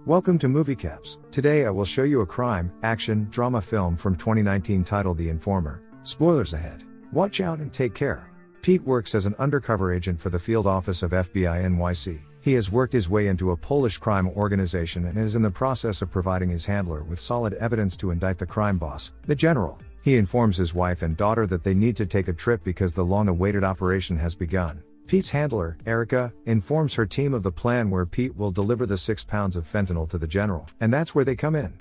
Welcome to Movie Caps. Today I will show you a crime, action, drama film from 2019 titled The Informer. Spoilers ahead. Watch out and take care. Pete works as an undercover agent for the field office of FBI NYC. He has worked his way into a Polish crime organization and is in the process of providing his handler with solid evidence to indict the crime boss, the general. He informs his wife and daughter that they need to take a trip because the long-awaited operation has begun. Pete's handler, Erica, informs her team of the plan where Pete will deliver the 6 pounds of fentanyl to the general, and that's where they come in.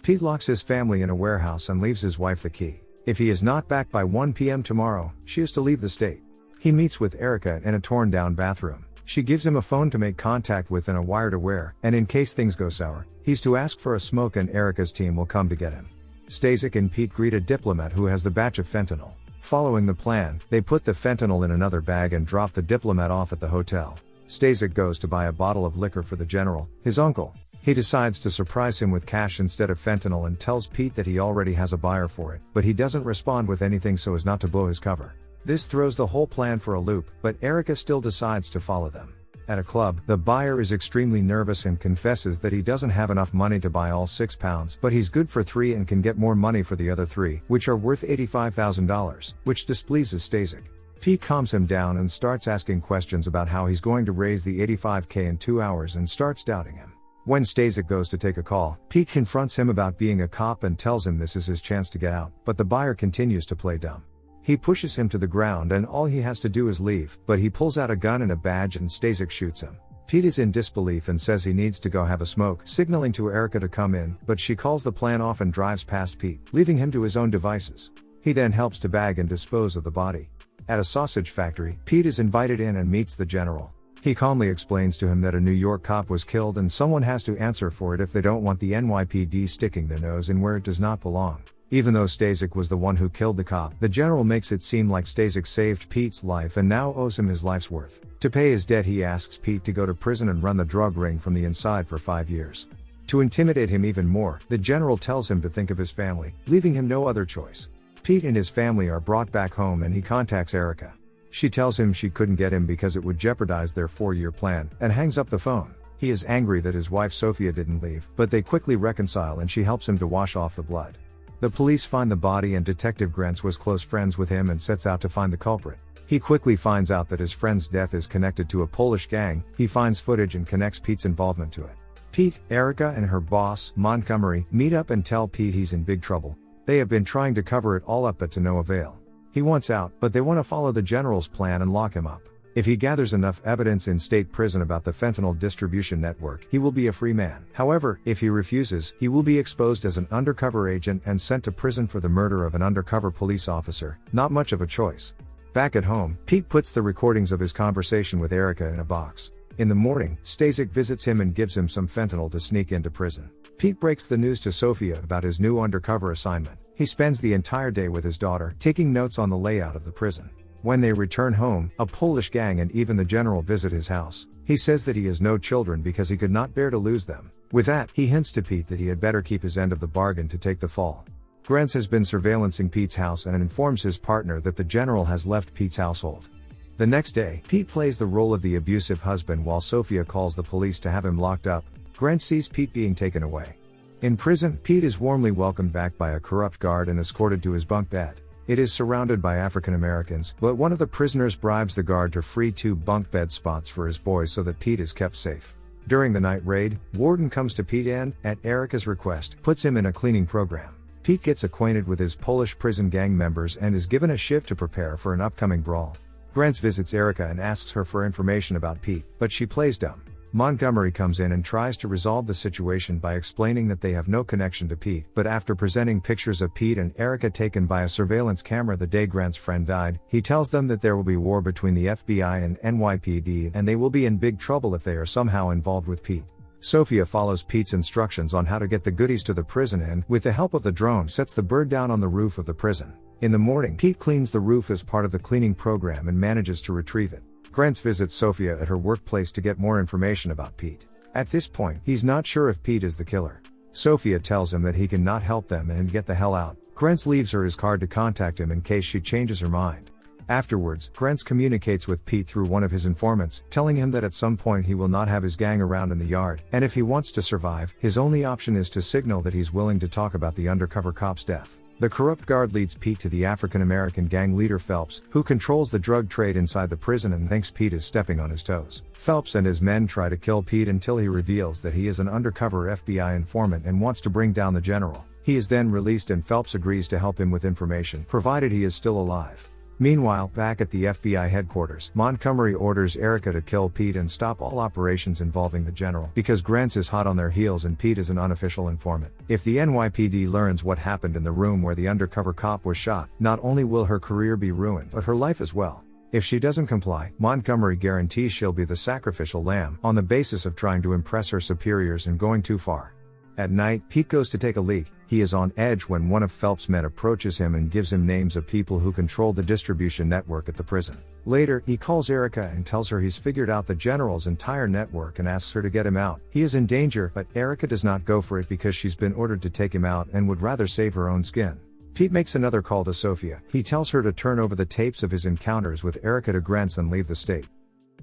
Pete locks his family in a warehouse and leaves his wife the key. If he is not back by 1 p.m. tomorrow, she is to leave the state. He meets with Erica in a torn-down bathroom. She gives him a phone to make contact with and a wire to wear, and in case things go sour, he's to ask for a smoke and Erica's team will come to get him. Stasek and Pete greet a diplomat who has the batch of fentanyl. Following the plan, they put the fentanyl in another bag and drop the diplomat off at the hotel. Stasek goes to buy a bottle of liquor for the general, his uncle. He decides to surprise him with cash instead of fentanyl and tells Pete that he already has a buyer for it, but he doesn't respond with anything so as not to blow his cover. This throws the whole plan for a loop, but Erica still decides to follow them. At a club, the buyer is extremely nervous and confesses that he doesn't have enough money to buy all 6 pounds, but he's good for 3 and can get more money for the other 3, which are worth $85,000, which displeases Stasek. Pete calms him down and starts asking questions about how he's going to raise the $85K in 2 hours and starts doubting him. When Stasek goes to take a call, Pete confronts him about being a cop and tells him this is his chance to get out, but the buyer continues to play dumb. He pushes him to the ground and all he has to do is leave, but he pulls out a gun and a badge and Stasek shoots him. Pete is in disbelief and says he needs to go have a smoke, signaling to Erica to come in, but she calls the plan off and drives past Pete, leaving him to his own devices. He then helps to bag and dispose of the body. At a sausage factory, Pete is invited in and meets the general. He calmly explains to him that a New York cop was killed and someone has to answer for it if they don't want the NYPD sticking their nose in where it does not belong. Even though Stasek was the one who killed the cop, the general makes it seem like Stasek saved Pete's life and now owes him his life's worth. To pay his debt, he asks Pete to go to prison and run the drug ring from the inside for 5 years. To intimidate him even more, the general tells him to think of his family, leaving him no other choice. Pete and his family are brought back home and he contacts Erica. She tells him she couldn't get him because it would jeopardize their 4-year plan, and hangs up the phone. He is angry that his wife Sophia didn't leave, but they quickly reconcile and she helps him to wash off the blood. The police find the body and Detective Grants was close friends with him and sets out to find the culprit. He quickly finds out that his friend's death is connected to a Polish gang. He finds footage and connects Pete's involvement to it. Pete, Erica and her boss, Montgomery, meet up and tell Pete he's in big trouble. They have been trying to cover it all up but to no avail. He wants out, but they want to follow the general's plan and lock him up. If he gathers enough evidence in state prison about the fentanyl distribution network, he will be a free man. However, if he refuses, he will be exposed as an undercover agent and sent to prison for the murder of an undercover police officer. Not much of a choice. Back at home, Pete puts the recordings of his conversation with Erica in a box. In the morning, Stasek visits him and gives him some fentanyl to sneak into prison. Pete breaks the news to Sophia about his new undercover assignment. He spends the entire day with his daughter, taking notes on the layout of the prison. When they return home, a Polish gang and even the general visit his house. He says that he has no children because he could not bear to lose them. With that, he hints to Pete that he had better keep his end of the bargain to take the fall. Grants has been surveillancing Pete's house and informs his partner that the general has left Pete's household. The next day, Pete plays the role of the abusive husband while Sophia calls the police to have him locked up. Grant sees Pete being taken away. In prison, Pete is warmly welcomed back by a corrupt guard and escorted to his bunk bed. It is surrounded by African Americans, but one of the prisoners bribes the guard to free 2 bunk bed spots for his boys so that Pete is kept safe. During the night raid, Warden comes to Pete and, at Erica's request, puts him in a cleaning program. Pete gets acquainted with his Polish prison gang members and is given a shift to prepare for an upcoming brawl. Grants visits Erica and asks her for information about Pete, but she plays dumb. Montgomery comes in and tries to resolve the situation by explaining that they have no connection to Pete, but after presenting pictures of Pete and Erica taken by a surveillance camera the day Grant's friend died, he tells them that there will be war between the FBI and NYPD and they will be in big trouble if they are somehow involved with Pete. Sophia follows Pete's instructions on how to get the goodies to the prison and, with the help of the drone, sets the bird down on the roof of the prison. In the morning, Pete cleans the roof as part of the cleaning program and manages to retrieve it. Grants visits Sophia at her workplace to get more information about Pete. At this point, he's not sure if Pete is the killer. Sophia tells him that he cannot help them and get the hell out. Grants leaves her his card to contact him in case she changes her mind. Afterwards, Grants communicates with Pete through one of his informants, telling him that at some point he will not have his gang around in the yard, and if he wants to survive, his only option is to signal that he's willing to talk about the undercover cop's death. The corrupt guard leads Pete to the African-American gang leader Phelps, who controls the drug trade inside the prison and thinks Pete is stepping on his toes. Phelps and his men try to kill Pete until he reveals that he is an undercover FBI informant and wants to bring down the general. He is then released and Phelps agrees to help him with information, provided he is still alive. Meanwhile, back at the FBI headquarters, Montgomery orders Erica to kill Pete and stop all operations involving the general, because Grants is hot on their heels and Pete is an unofficial informant. If the NYPD learns what happened in the room where the undercover cop was shot, not only will her career be ruined, but her life as well. If she doesn't comply, Montgomery guarantees she'll be the sacrificial lamb, on the basis of trying to impress her superiors and going too far. At night, Pete goes to take a leak. He is on edge when one of Phelps' men approaches him and gives him names of people who control the distribution network at the prison. Later, he calls Erica and tells her he's figured out the general's entire network and asks her to get him out. He is in danger, but Erica does not go for it because she's been ordered to take him out and would rather save her own skin. Pete makes another call to Sophia. He tells her to turn over the tapes of his encounters with Erica to Grants and leave the state.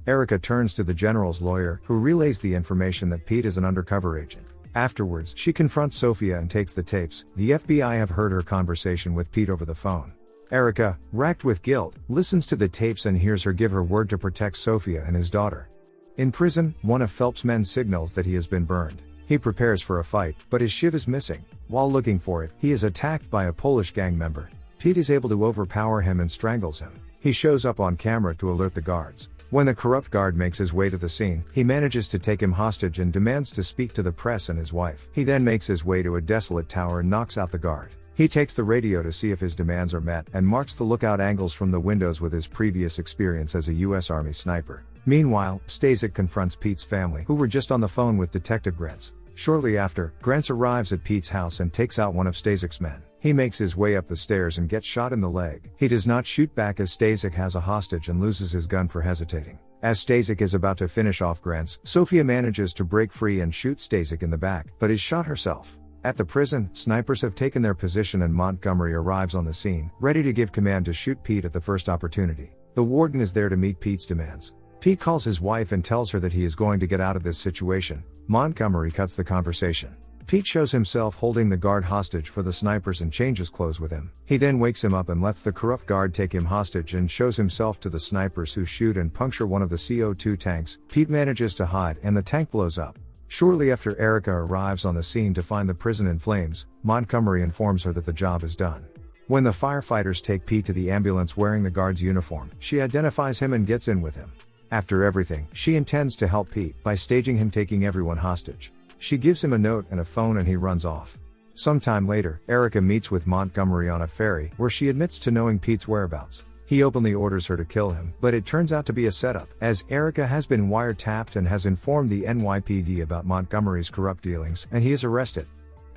Erica turns to the general's lawyer, who relays the information that Pete is an undercover agent. Afterwards, she confronts Sophia and takes the tapes. The FBI have heard her conversation with Pete over the phone. Erica, racked with guilt, listens to the tapes and hears her give her word to protect Sophia and his daughter. In prison, one of Phelps' men signals that he has been burned. He prepares for a fight, but his shiv is missing. While looking for it, he is attacked by a Polish gang member. Pete is able to overpower him and strangles him. He shows up on camera to alert the guards. When the corrupt guard makes his way to the scene, he manages to take him hostage and demands to speak to the press and his wife. He then makes his way to a desolate tower and knocks out the guard. He takes the radio to see if his demands are met, and marks the lookout angles from the windows with his previous experience as a U.S. Army sniper. Meanwhile, Stasek confronts Pete's family, who were just on the phone with Detective Grants. Shortly after, Grants arrives at Pete's house and takes out one of Stasek's men. He makes his way up the stairs and gets shot in the leg. He does not shoot back as Stasek has a hostage and loses his gun for hesitating. As Stasek is about to finish off Grants, Sophia manages to break free and shoot Stasek in the back, but is shot herself. At the prison, snipers have taken their position and Montgomery arrives on the scene, ready to give command to shoot Pete at the first opportunity. The warden is there to meet Pete's demands. Pete calls his wife and tells her that he is going to get out of this situation. Montgomery cuts the conversation. Pete shows himself holding the guard hostage for the snipers and changes clothes with him. He then wakes him up and lets the corrupt guard take him hostage and shows himself to the snipers, who shoot and puncture one of the CO2 tanks. Pete manages to hide and the tank blows up. Shortly after Erica arrives on the scene to find the prison in flames, Montgomery informs her that the job is done. When the firefighters take Pete to the ambulance wearing the guard's uniform, she identifies him and gets in with him. After everything, she intends to help Pete by staging him taking everyone hostage. She gives him a note and a phone and he runs off. Sometime later, Erica meets with Montgomery on a ferry, where she admits to knowing Pete's whereabouts. He openly orders her to kill him, but it turns out to be a setup, as Erica has been wiretapped and has informed the NYPD about Montgomery's corrupt dealings, and he is arrested.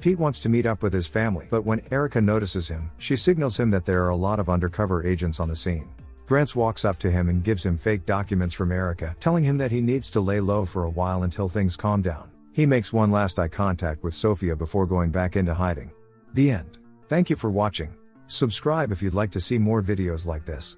Pete wants to meet up with his family, but when Erica notices him, she signals him that there are a lot of undercover agents on the scene. Grants walks up to him and gives him fake documents from Erica, telling him that he needs to lay low for a while until things calm down. He makes one last eye contact with Sophia before going back into hiding. The end. Thank you for watching. Subscribe if you'd like to see more videos like this.